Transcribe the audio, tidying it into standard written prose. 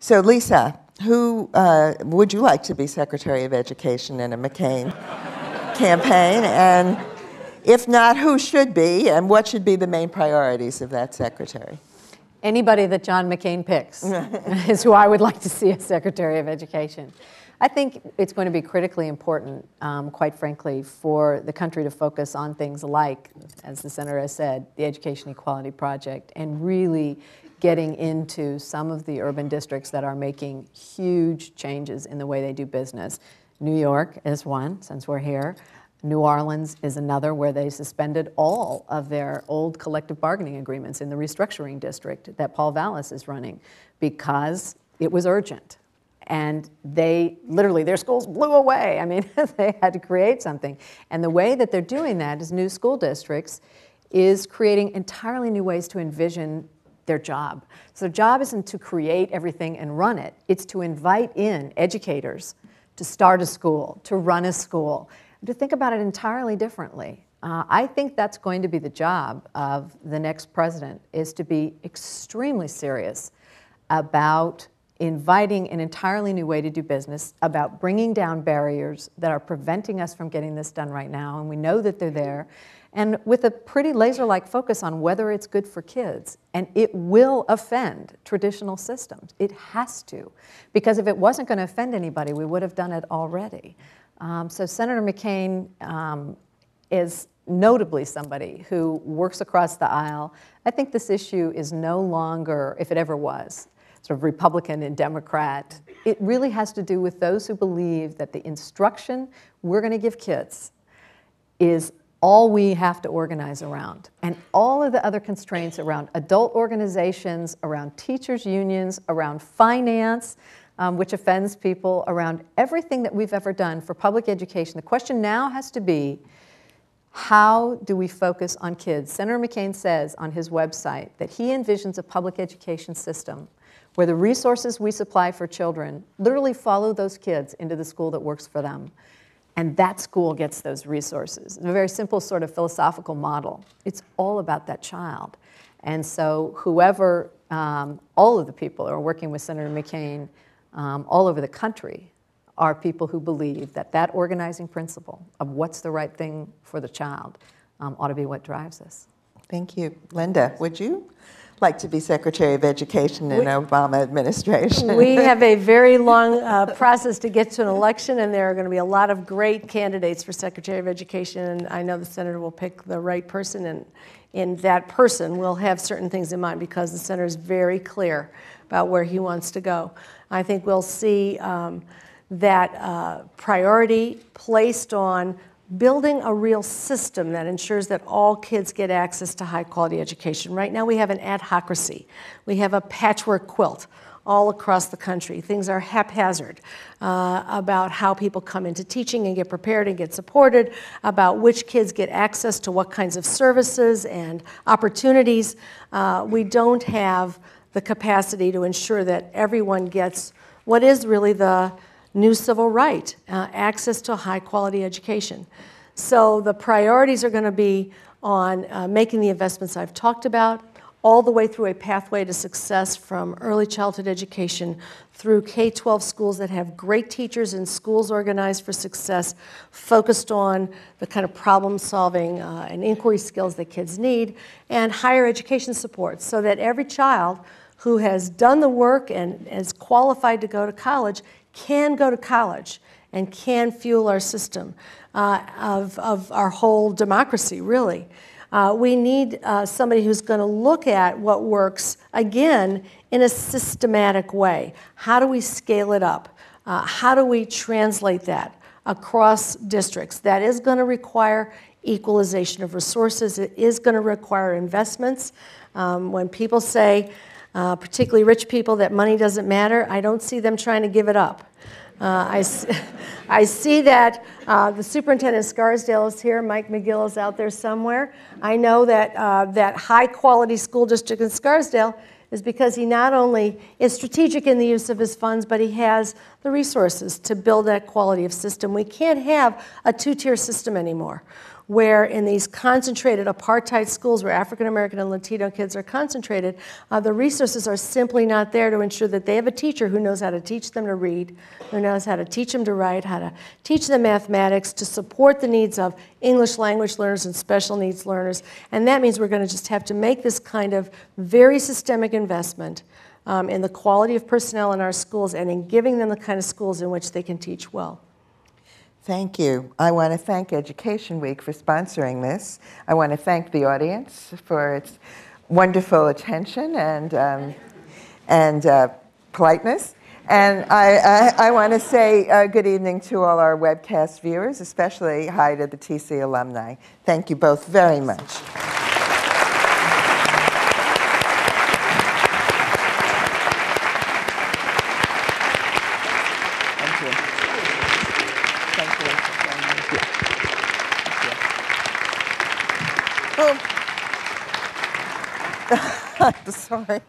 So Lisa, who would you like to be Secretary of Education in a McCain campaign? And if not, who should be, and what should be the main priorities of that secretary? Anybody that John McCain picks is who I would like to see as Secretary of Education. I think it's going to be critically important, quite frankly, for the country to focus on things like, as the Senator has said, the Education Equality Project, and really getting into some of the urban districts that are making huge changes in the way they do business. New York is one, since we're here. New Orleans is another, where they suspended all of their old collective bargaining agreements in the restructuring district that Paul Vallis is running because it was urgent. And they literally, their schools blew away. I mean, they had to create something. And the way that they're doing that is new school districts is creating entirely new ways to envision their job. So their job isn't to create everything and run it. It's to invite in educators to start a school, to run a school, to think about it entirely differently. I think that's going to be the job of the next president, is to be extremely serious about inviting an entirely new way to do business, about bringing down barriers that are preventing us from getting this done right now, and we know that they're there, and with a pretty laser-like focus on whether it's good for kids. And it will offend traditional systems. It has to, because if it wasn't going to offend anybody, we would have done it already. So Senator McCain is notably somebody who works across the aisle. I think this issue is no longer, if it ever was, sort of Republican and Democrat. It really has to do with those who believe that the instruction we're going to give kids is all we have to organize around. And all of the other constraints around adult organizations, around teachers' unions, around finance, which offends people, around everything that we've ever done for public education. The question now has to be, how do we focus on kids? Senator McCain says on his website that he envisions a public education system where the resources we supply for children literally follow those kids into the school that works for them. And that school gets those resources. It's a very simple sort of philosophical model. It's all about that child. And so whoever, all of the people who are working with Senator McCain all over the country are people who believe that that organizing principle of what's the right thing for the child ought to be what drives us. Thank you. Linda, would you like to be Secretary of Education in an Obama administration? We have a very long process to get to an election, and there are going to be a lot of great candidates for Secretary of Education, and I know the Senator will pick the right person, and that person will have certain things in mind because the Senator is very clear about where he wants to go. I think we'll see that priority placed on building a real system that ensures that all kids get access to high-quality education. Right now we have an adhocracy. We have a patchwork quilt all across the country. Things are haphazard about how people come into teaching and get prepared and get supported, about which kids get access to what kinds of services and opportunities. We don't have the capacity to ensure that everyone gets what is really the new civil right, access to high-quality education. So the priorities are going to be on making the investments I've talked about, all the way through a pathway to success from early childhood education through K-12 schools that have great teachers and schools organized for success, focused on the kind of problem-solving and inquiry skills that kids need, and higher education support so that every child who has done the work and is qualified to go to college can go to college and can fuel our system of our whole democracy, really. We need somebody who's going to look at what works, again, in a systematic way. How do we scale it up? How do we translate that across districts? That is going to require equalization of resources. It is going to require investments. When people say, particularly rich people, that money doesn't matter, I don't see them trying to give it up. I see that the superintendent of Scarsdale is here. Mike McGill is out there somewhere. I know that that high-quality school district in Scarsdale is because he not only is strategic in the use of his funds, but he has the resources to build that quality of system. We can't have a two-tier system anymore, where in these concentrated apartheid schools where African American and Latino kids are concentrated, the resources are simply not there to ensure that they have a teacher who knows how to teach them to read, who knows how to teach them to write, how to teach them mathematics, to support the needs of English language learners and special needs learners. And that means we're going to just have to make this kind of very systemic investment in the quality of personnel in our schools and in giving them the kind of schools in which they can teach well. Thank you. I want to thank Education Week for sponsoring this. I want to thank the audience for its wonderful attention and politeness. And I want to say good evening to all our webcast viewers, especially hi to the TC alumni. Thank you both very much. Sorry.